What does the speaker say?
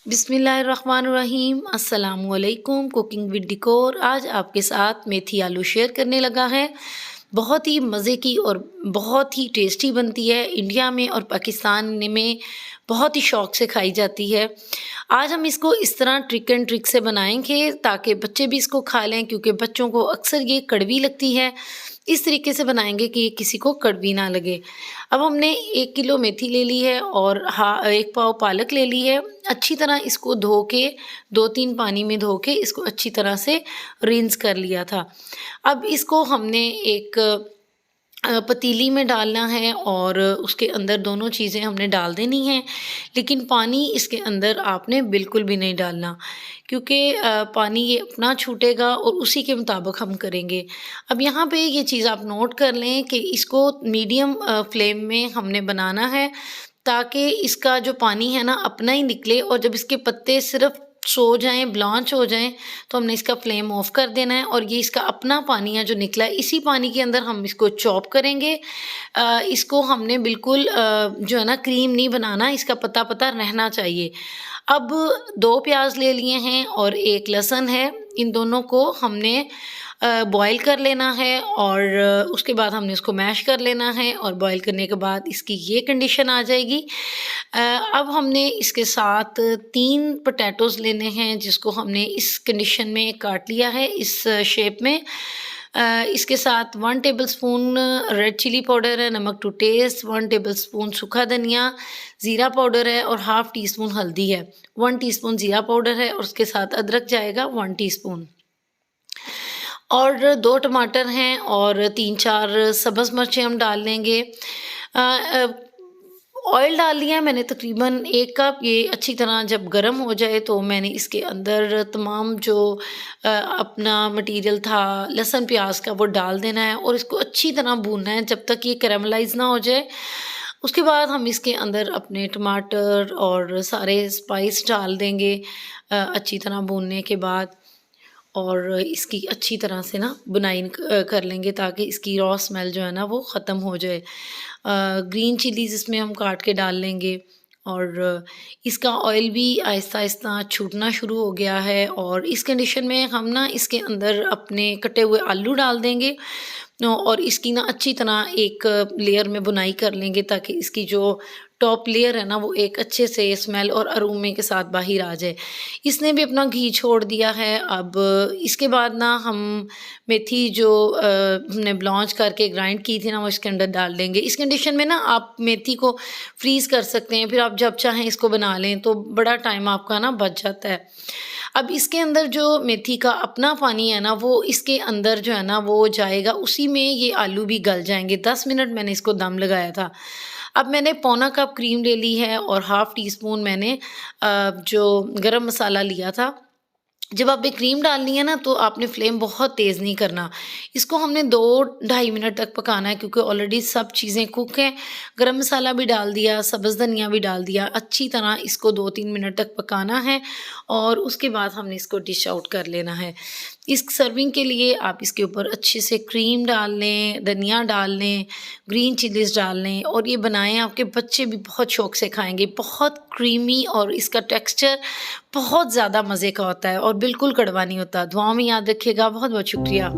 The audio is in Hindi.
बिस्मिल्लाहिर्रहमानिर्रहीम अस्सलामुअलैकुम। कुकिंग विद डिकोर आज आपके साथ मेथी आलू शेयर करने लगा है। बहुत ही मज़े की और बहुत ही टेस्टी बनती है। इंडिया में और पाकिस्तान में बहुत ही शौक़ से खाई जाती है। आज हम इसको इस तरह ट्रिक एंड ट्रिक से बनाएंगे ताकि बच्चे भी इसको खा लें, क्योंकि बच्चों को अक्सर ये कड़वी लगती है। इस तरीके से बनाएंगे कि ये किसी को कड़वी ना लगे। अब हमने 1 किलो मेथी ले ली है और 1 पाव पालक ले ली है। अच्छी तरह इसको धो के 2-3 पानी में धो के इसको अच्छी तरह से रिंस कर लिया था। अब इसको हमने एक पतीली में डालना है और उसके अंदर दोनों चीज़ें हमने डाल देनी हैं, लेकिन पानी इसके अंदर आपने बिल्कुल भी नहीं डालना, क्योंकि पानी ये अपना छूटेगा और उसी के मुताबिक हम करेंगे। अब यहाँ पे ये चीज़ आप नोट कर लें कि इसको मीडियम फ्लेम में हमने बनाना है, ताकि इसका जो पानी है ना अपना ही निकले, और जब इसके पत्ते सिर्फ सो जाएँ, ब्लांच हो जाएँ, तो हमने इसका फ्लेम ऑफ कर देना है और ये इसका अपना पानी है जो निकला है, इसी पानी के अंदर हम इसको चॉप करेंगे। इसको हमने बिल्कुल जो है ना क्रीम नहीं बनाना, इसका पता-पता रहना चाहिए। अब 2 प्याज ले लिए हैं और 1 लहसुन है। इन दोनों को हमने बॉयल कर लेना है और उसके बाद हमने इसको मैश कर लेना है, और बॉयल करने के बाद इसकी ये कंडीशन आ जाएगी। अब हमने इसके साथ 3 पोटैटोज़ लेने हैं, जिसको हमने इस कंडीशन में काट लिया है, इस शेप में। इसके साथ 1 टेबलस्पून रेड चिली पाउडर है, नमक टू टेस्ट, 1 टेबलस्पून सूखा धनिया, ज़ीरा पाउडर है और हाफ़ टी-स्पून हल्दी है। 1 टीस्पून ज़ीरा पाउडर है और उसके साथ अदरक जाएगा 1 टीस्पून। और 2 टमाटर हैं और 3-4 सब्ज़ मिर्चें हम डाल लेंगे। ऑयल डाल लिया है मैंने तकरीबन 1 कप। ये अच्छी तरह जब गर्म हो जाए तो मैंने इसके अंदर तमाम जो अपना मटीरियल था लहसुन प्याज का वो डाल देना है और इसको अच्छी तरह भूनना है जब तक ये कैरामलाइज़ ना हो जाए। उसके बाद हम इसके अंदर अपने टमाटर और सारे स्पाइस डाल देंगे अच्छी तरह भूनने के बाद, और इसकी अच्छी तरह से ना बुनाई कर लेंगे ताकि इसकी रॉ स्मेल जो है ना वो ख़त्म हो जाए। ग्रीन चिलीज़ इसमें हम काट के डाल लेंगे और इसका ऑयल भी आहिस्ता-आहिस्ता छूटना शुरू हो गया है, और इस कंडीशन में हम ना इसके अंदर अपने कटे हुए आलू डाल देंगे और इसकी ना अच्छी तरह एक लेयर में बुनाई कर लेंगे, ताकि इसकी जो टॉप लेयर है ना वो एक अच्छे से स्मेल और अरोमे के साथ बाहर आ जाए। इसने भी अपना घी छोड़ दिया है। अब इसके बाद ना हम मेथी जो हमने ब्लांच करके ग्राइंड की थी ना वो इसके अंदर डाल देंगे। इस कंडीशन में ना आप मेथी को फ्रीज़ कर सकते हैं, फिर आप जब चाहें इसको बना लें, तो बड़ा टाइम आपका ना बच जाता है। अब इसके अंदर जो मेथी का अपना पानी है ना वो इसके अंदर जो है ना वो जाएगा, उसी में ये आलू भी गल जाएँगे। 10 मिनट मैंने इसको दम लगाया था। अब मैंने पौना कप क्रीम ले ली है और हाफ़ टी-स्पून मैंने जो गरम मसाला लिया था। जब आपने क्रीम डालनी है ना तो आपने फ्लेम बहुत तेज़ नहीं करना। इसको हमने 2 ढाई मिनट तक पकाना है, क्योंकि ऑलरेडी सब चीज़ें कुक हैं। गरम मसाला भी डाल दिया, सब्ज़ धनिया भी डाल दिया। अच्छी तरह इसको 2-3 मिनट तक पकाना है और उसके बाद हमने इसको डिश आउट कर लेना है। इस सर्विंग के लिए आप इसके ऊपर अच्छे से क्रीम डाल लें, धनिया डाल लें, ग्रीन चिलीज़ डाल लें और ये बनाएँ। आपके बच्चे भी बहुत शौक़ से खाएँगे। बहुत क्रीमी और इसका टेक्सचर बहुत ज़्यादा मज़े का होता है और बिल्कुल कड़वा नहीं होता। दुआओं में याद रखिएगा। बहुत बहुत शुक्रिया।